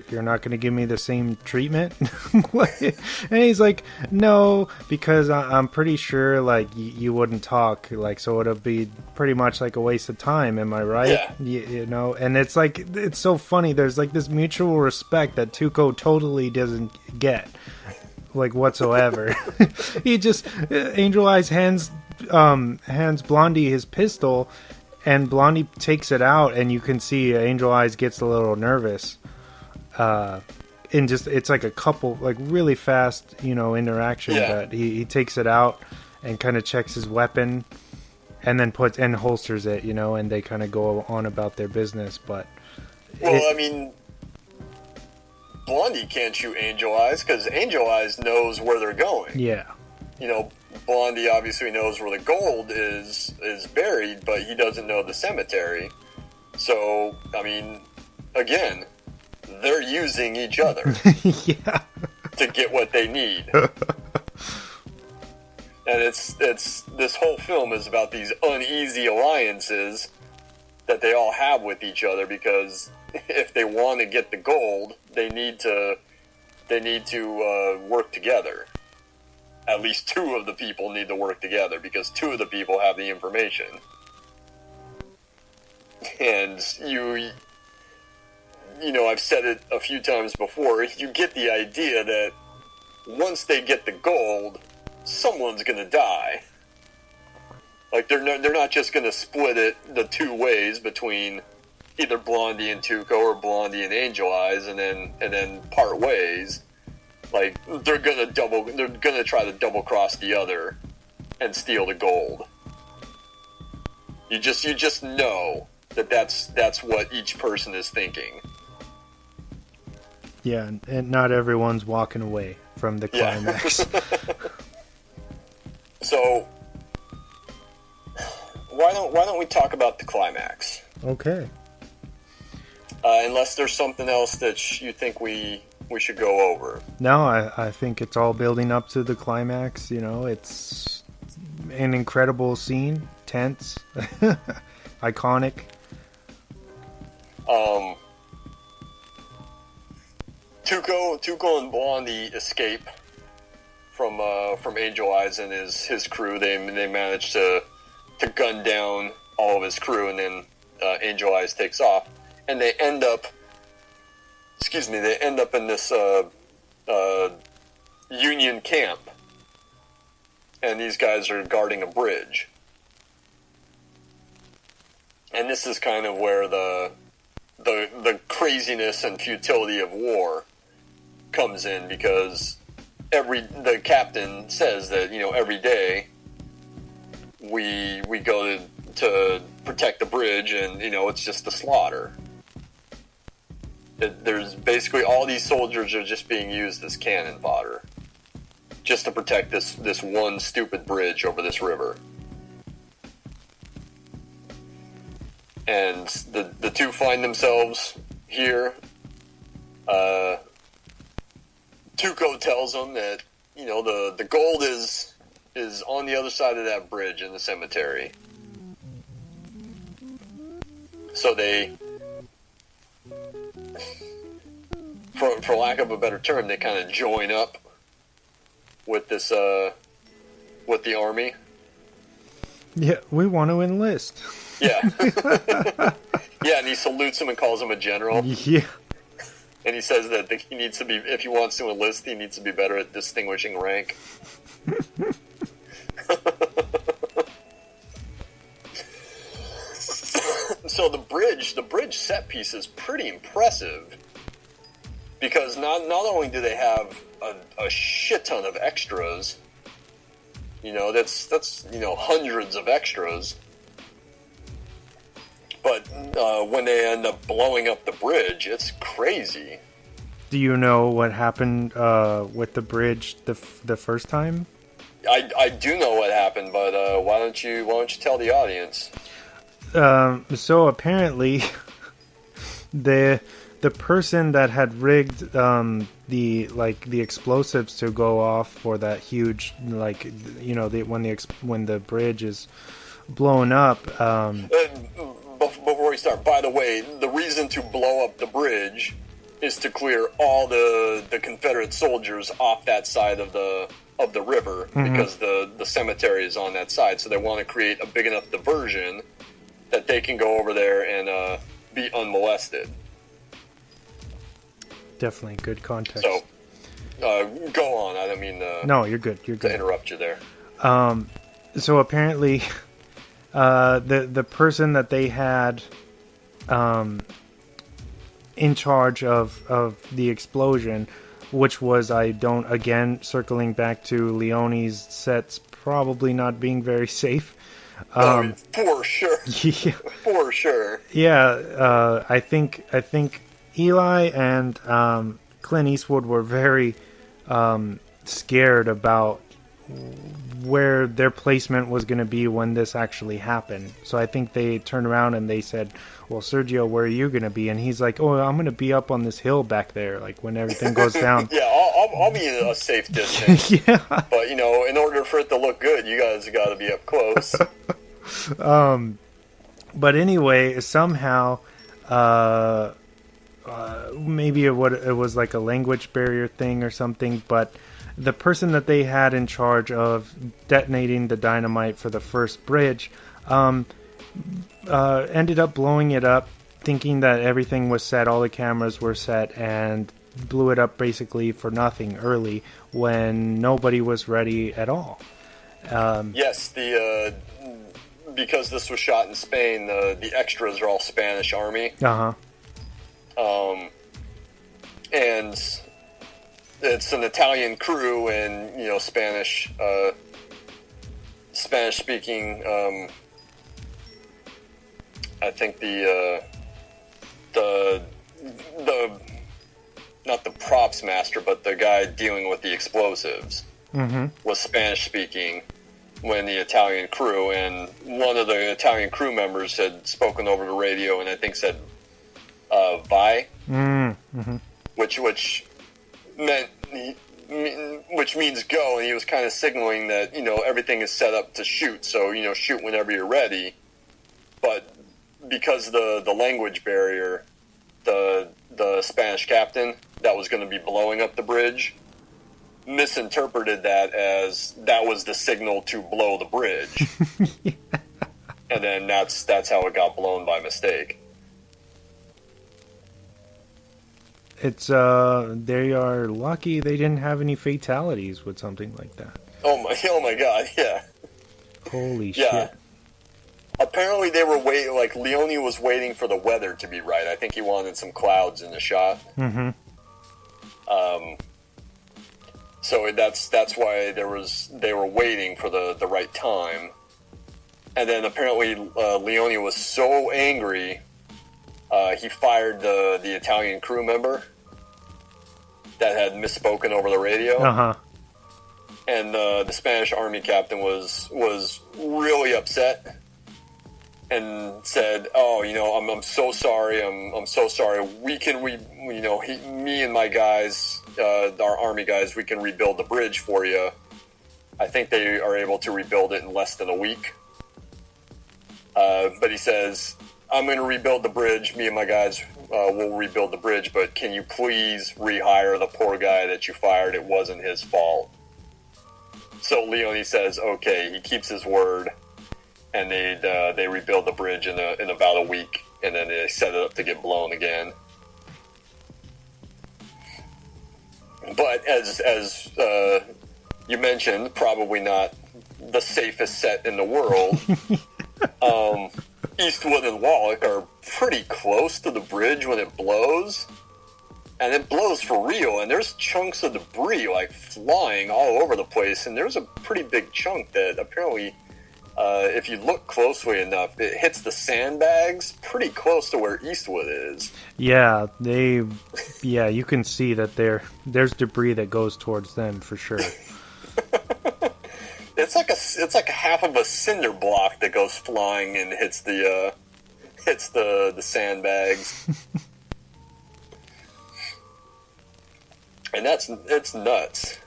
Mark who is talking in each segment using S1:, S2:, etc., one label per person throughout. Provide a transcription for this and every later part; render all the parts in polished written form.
S1: you're not going to give me the same treatment? And he's like, no, because I'm pretty sure like you wouldn't talk, like, so it'll be pretty much like a waste of time. Am I right?
S2: Yeah.
S1: You know, and it's like, it's so funny. There's like this mutual respect that Tuco totally doesn't get, like, whatsoever. He just, Angel Eyes hands Blondie his pistol, and Blondie takes it out, and you can see Angel Eyes gets a little nervous. And just, it's like a couple, like, really fast, you know, interaction.
S2: Yeah.
S1: But he takes it out and kind of checks his weapon, and then puts and holsters it, you know, and they kind of go on about their business. But
S2: I mean, Blondie can't shoot Angel Eyes because Angel Eyes knows where they're going.
S1: Yeah.
S2: You know, Blondie obviously knows where the gold is buried, but he doesn't know the cemetery. So, I mean, again, they're using each other
S1: Yeah.
S2: to get what they need. And it's this whole film is about these uneasy alliances that they all have with each other, because if they want to get the gold, they need to work together. At least two of the people need to work together, because two of the people have the information. And you know, I've said it a few times before, you get the idea that once they get the gold, someone's gonna die. Like, they're not just gonna split it the two ways between either Blondie and Tuco or Blondie and Angel Eyes and then part ways. Like, they're gonna try to double cross the other and steal the gold. You just know that's what each person is thinking.
S1: Yeah, and not everyone's walking away from the climax.
S2: Yeah. So, why don't we talk about the climax?
S1: Okay.
S2: Unless there's something else that you think we should go over.
S1: No, I think it's all building up to the climax. You know, it's an incredible scene, tense, iconic. Tuco and Blondie escape from Angel Eyes and his crew. They manage to gun down all of his crew, and then Angel Eyes takes off, and they end up in this Union camp, and these guys are guarding a bridge. And this is kind of where the craziness and futility of war comes in, because the captain says that, you know, every day we go to protect the bridge, and, you know, it's just a slaughter. There's basically all these soldiers are just being used as cannon fodder, just to protect this one stupid bridge over this river. And the two find themselves here. Tuco tells them that, you know, the gold is on the other side of that bridge in the cemetery. So they, for lack of a better term, they kind of join up with this with the army. Yeah, we want to enlist.
S2: Yeah. Yeah, and he salutes him and calls him a general.
S1: Yeah.
S2: And he says that he needs to be, if he wants to enlist, he needs to be better at distinguishing rank. So the bridge set piece is pretty impressive, because not only do they have a shit ton of extras, you know, that's you know, hundreds of extras. But when they end up blowing up the bridge, it's crazy.
S1: Do you know what happened with the bridge the first time?
S2: I do know what happened, but why don't you tell the audience?
S1: So apparently, the person that had rigged the explosives to go off for that huge, like, you know, when the bridge is blown up.
S2: Before we start, by the way, the reason to blow up the bridge is to clear all the Confederate soldiers off that side of the river, because the cemetery is on that side. So they want to create a big enough diversion that they can go over there and be unmolested.
S1: Definitely good context.
S2: So, go on. I don't mean
S1: no, you're good. You're good.
S2: to interrupt you there.
S1: So apparently, the person that they had in charge of the explosion, which was, circling back to Leone's sets probably not being very safe.
S2: For sure.
S1: Yeah.
S2: For sure.
S1: Yeah, I think Eli and Clint Eastwood were very scared about where their placement was going to be when this actually happened. So I think they turned around and they said, well, Sergio, where are you going to be? And he's like, oh, I'm going to be up on this hill back there, like when everything goes down.
S2: Yeah, I'll be in a safe distance.
S1: Yeah.
S2: But, in order for it to look good, you guys got to be up close.
S1: But anyway, somehow, maybe it was like a language barrier thing or something, but the person that they had in charge of detonating the dynamite for the first bridge ended up blowing it up, thinking that everything was set, all the cameras were set, and blew it up basically for nothing early when nobody was ready at all.
S2: Yes, because this was shot in Spain, the extras are all Spanish Army. And it's an Italian crew and, Spanish speaking, I think the not the props master, but the guy dealing with the explosives was Spanish speaking when the Italian crew, and one of the Italian crew members had spoken over the radio and I think said vai, which means go, and he was kind of signaling that everything is set up to shoot, so shoot whenever you're ready. But because the language barrier, the Spanish captain that was going to be blowing up the bridge misinterpreted that as that was the signal to blow the bridge.
S1: Yeah.
S2: And then that's how it got blown by mistake.
S1: It's they are lucky they didn't have any fatalities with something like that.
S2: Oh my god, yeah.
S1: Holy shit.
S2: Apparently they were waiting, like Leone was waiting for the weather to be right. I think he wanted some clouds in the shot. So that's why they were waiting for the right time. And then apparently Leone was so angry, he fired the Italian crew member that had misspoken over the radio. And the Spanish Army captain was really upset and said, "Oh, I'm so sorry. I'm so sorry. Me and my guys, our Army guys, we can rebuild the bridge for you." I think they are able to rebuild it in less than a week. But he says, "I'm going to rebuild the bridge. Me and my guys will rebuild the bridge, but can you please rehire the poor guy that you fired? It wasn't his fault." So Leone says, "Okay." He keeps his word, and they rebuild the bridge in about a week, and then they set it up to get blown again. But as you mentioned, probably not the safest set in the world. Eastwood and Pawlak are pretty close to the bridge when it blows, and it blows for real, and there's chunks of debris like flying all over the place, and there's a pretty big chunk that apparently, if you look closely enough, it hits the sandbags pretty close to where Eastwood is.
S1: Yeah, you can see that there's debris that goes towards them for sure.
S2: It's like a half of a cinder block that goes flying and hits the sandbags. And it's nuts.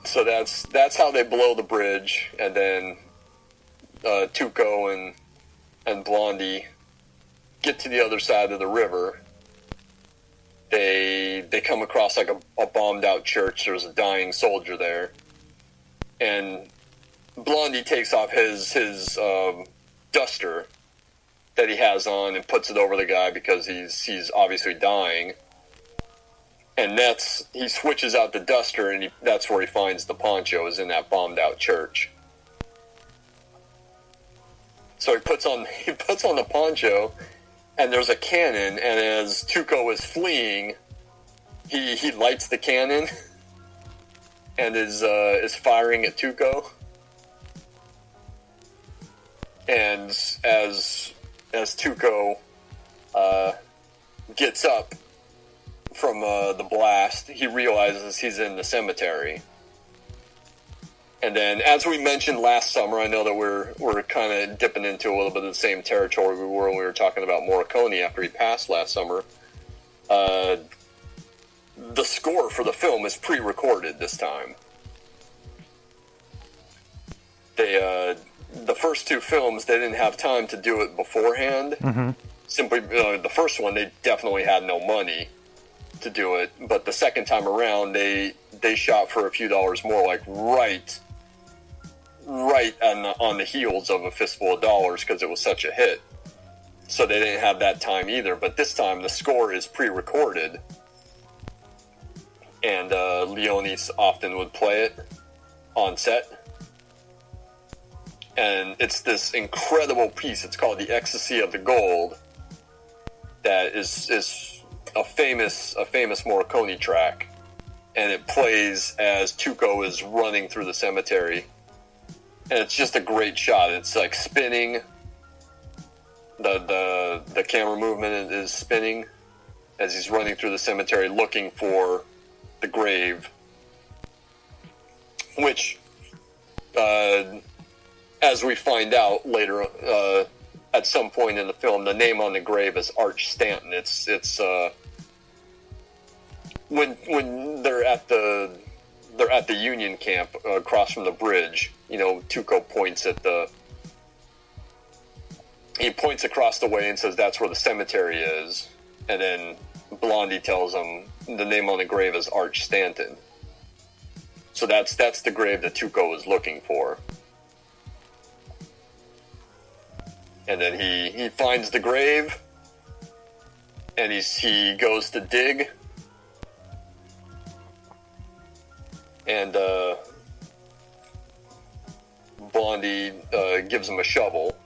S2: So that's how they blow the bridge, and then Tuco and Blondie get to the other side of the river, they come across like a bombed out church. There's a dying soldier there, and Blondie takes off his duster that he has on and puts it over the guy because he's obviously dying. And he switches out the duster, and that's where he finds the poncho, is in that bombed out church. So he puts on the poncho, and there's a cannon, and as Tuco is fleeing, he lights the cannon and is firing at Tuco. And as Tuco gets up from the blast, he realizes he's in the cemetery. And then, as we mentioned last summer, I know that we're kind of dipping into a little bit of the same territory we were when we were talking about Morricone after he passed last summer. The score for the film is pre-recorded this time. The first two films, they didn't have time to do it beforehand. Mm-hmm. Simply, the first one, they definitely had no money to do it, but the second time around, they shot for a few dollars more, like right on the heels of A Fistful of Dollars, because it was such a hit. So they didn't have that time either. But this time, the score is pre-recorded, and Leone often would play it on set. And it's this incredible piece. It's called "The Ecstasy of the Gold." That is a famous Morricone track, and it plays as Tuco is running through the cemetery, and it's just a great shot. It's like spinning. The camera movement is spinning as he's running through the cemetery looking for the grave, which, as we find out later, at some point in the film, the name on the grave is Arch Stanton. It's when they're at the Union camp across from the bridge. Tuco points across the way and says that's where the cemetery is, and then Blondie tells him the name on the grave is Arch Stanton. So that's the grave that Tuco was looking for. And then he finds the grave, and he goes to dig, and Blondie gives him a shovel.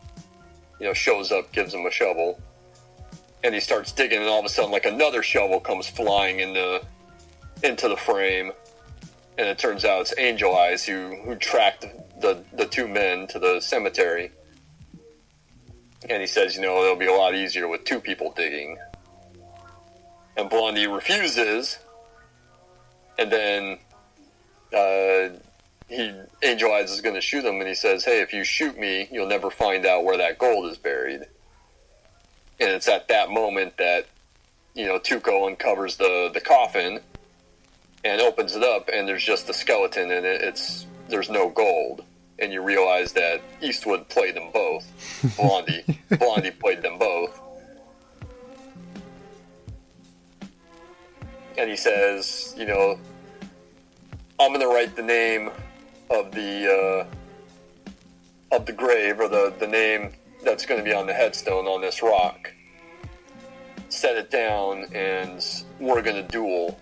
S2: Shows up, gives him a shovel, and he starts digging, and all of a sudden, like, another shovel comes flying into the frame, and it turns out it's Angel Eyes who tracked the two men to the cemetery. And he says, it'll be a lot easier with two people digging. And Blondie refuses. And then Angel Eyes is going to shoot him. And he says, hey, if you shoot me, you'll never find out where that gold is buried. And it's at that moment that, Tuco uncovers the coffin and opens it up. And there's just a skeleton in it. There's no gold. And you realize that Eastwood played them both. Blondie played them both. And he says, I'm going to write the name of the grave, or the name that's going to be on the headstone on this rock. Set it down, and we're going to duel.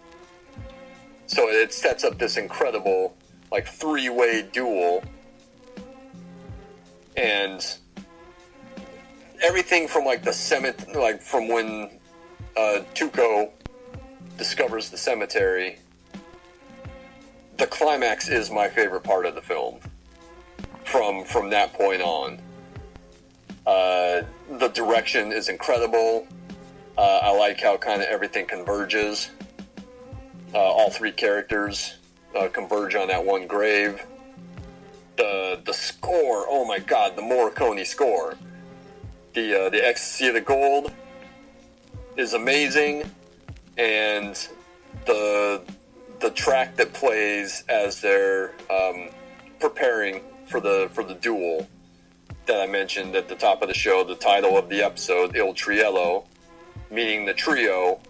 S2: So it sets up this incredible, like, three-way duel. And everything from, like, the cemetery, like, from when Tuco discovers the cemetery, the climax is my favorite part of the film. From that point on, the direction is incredible. I like how kind of everything converges. All three characters converge on that one grave. The score, oh my god, the Morricone score. The Ecstasy of the Gold is amazing, and the track that plays as they're preparing for the duel that I mentioned at the top of the show, the title of the episode, Il Triello, meaning the trio,